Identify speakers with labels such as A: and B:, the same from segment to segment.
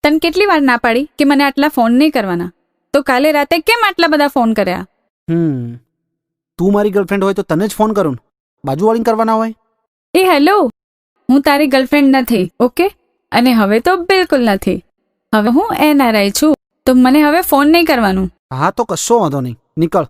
A: તને કેટલી વાર ના પાડી કે મને આટલા ફોન નહીં કરવાના, તો કાલે રાતે કેમ આટલા બધા ફોન કર્યા?
B: તું મારી ગર્લફ્રેન્ડ હોય તો તને જ ફોન કરું, બાજુવાળીને કરવાના હોય?
A: એ હેલો, હું તારી ગર્લફ્રેન્ડ નથી, ઓકે? અને હવે તો બિલકુલ નથી. હવે હું NRI છું, તો મને હવે ફોન નહીં કરવાનું.
B: હા તો કશો વાંધો નહીં, નીકળ.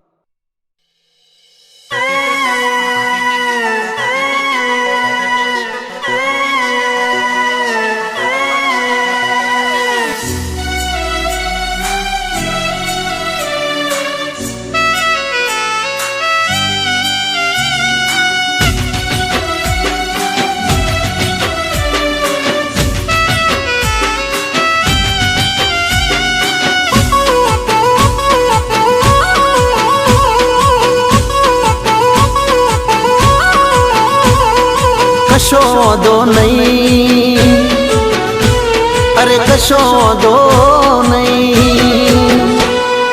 C: कशो दो नहीं, अरे कशो दो नहीं,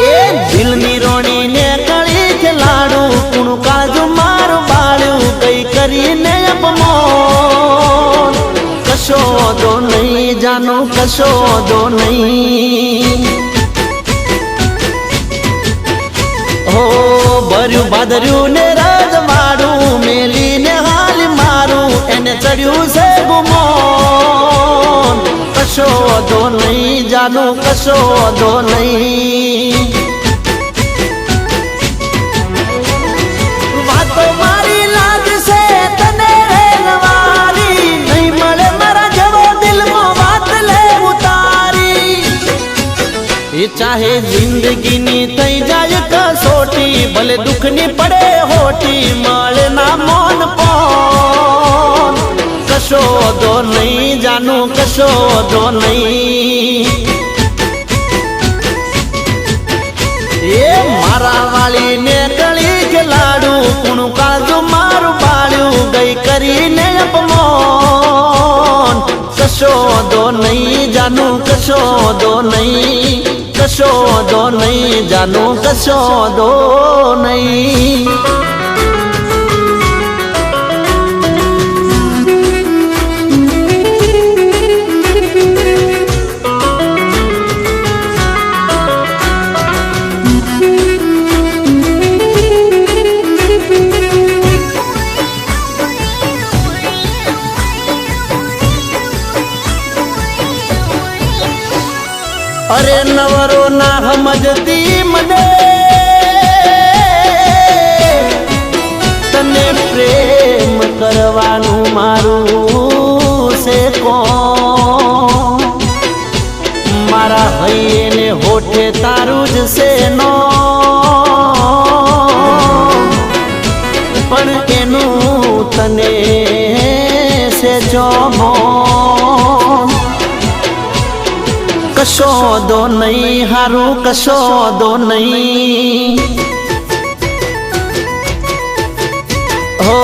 C: ए दिल नी रोणी ने कड़ी के लाडू कुण काजू मारू बाळू कई करी ने अपमान. कशो दो नहीं जानू, कशो दो नहीं, हो भर्यू भादर्यू ने राजवाड़ू मेली ने हाल मारू एने चढ़्यू से गुमान. कशो दो नहीं जानू, कशो दो नहीं, वातो मारी लाज से तने रेलवारी नहीं मळे मारा जवो दिल में बात ले उतारी. ये चाहे जिंदगी नी थई जाए कसोटी, भले दुख नी पड़े होटी मळे ना मोन पोन. कशो दो नहीं जानू, कशो दो नहीं, ये मारा वाली ने गली के लाडू कुण काजू मारू बाळू गई करी ने अपमान. कशो दो नहीं जानू, कशो दो नहीं, कशो दो नहीं जानू, कशो दो नहीं. अरे नवरो ना समझती मने तने प्रेम करवानू मारू से कोण. मारा हइये ने होठे तारू ज से नो, पण एनू तने से जो मोन. कशो दो नहीं हारू, कशो दो नहीं, हो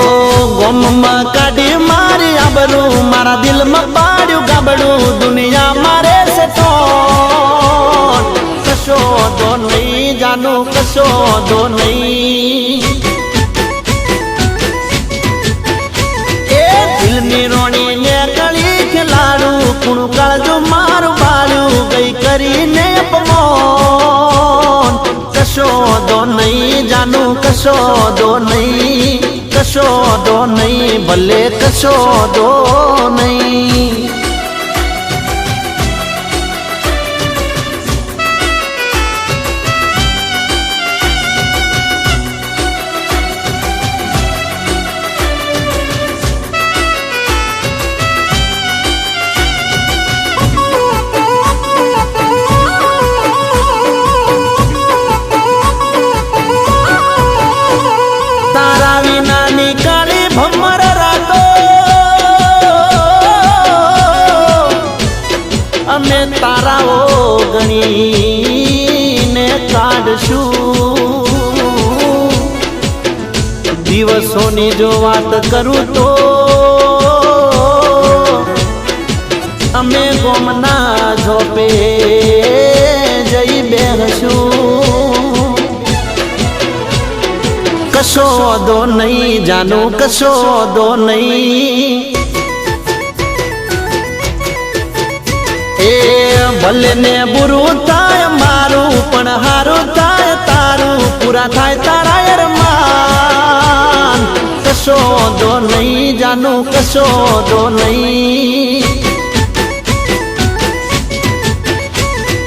C: गम में काढ़ी मारी आबरू मारा दिल में पाड़ू गाबड़ू दुनिया मारे से टोन. कशो दो नहीं जानू, कशो दो नहीं, ए दिल नी रोणी ने गली के लाडू कुण काजू मारू बाळू गई करी ने अपमान. कशो दो नहीं जानू, कशो दो नहीं, कशो दो नहीं, भले कशो दो नहीं. तारा विना निकाली भमर रातो अमे ताराओ गणी ने काढशू. दिवसोनी जो बात करूं तो अमे गोमना झोपे जई बेहशू. कशो दो नहीं जानू, कशो दो नहीं, ए ભલે ને બુરું થાય મારું પણ હારું થાય તારું પૂરા થાય તારા અરમાન કશો દો નહીં જાનું કશો દો નહીં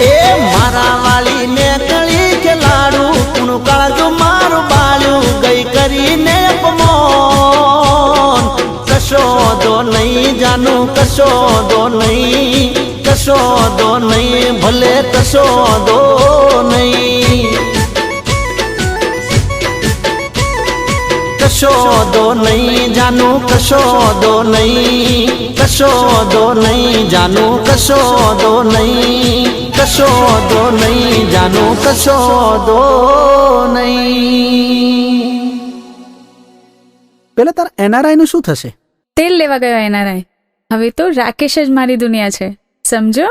C: એ મારા વાળી ને કળી કે લાડું કુણું કાળજું મારું બાળ્યું ગઈ કરીને અપમાન કશો દો નહીં જાનું કશો દો નહીં કશો દો નહીં ભલે કશો દો નહીં કશો દો નહીં જાનું કશો દો નહીં કશો દો નહીં જાનું કશો દો નહીં કશો દો નહીં જાનું કશો દો નહીં
B: પેલા તાર એનઆરઆઈ નું શું થશે?
A: તેલ લેવા ગયો એનઆરઆઈ. હવે તો રાકેશ જ મારી દુનિયા છે, સમજો.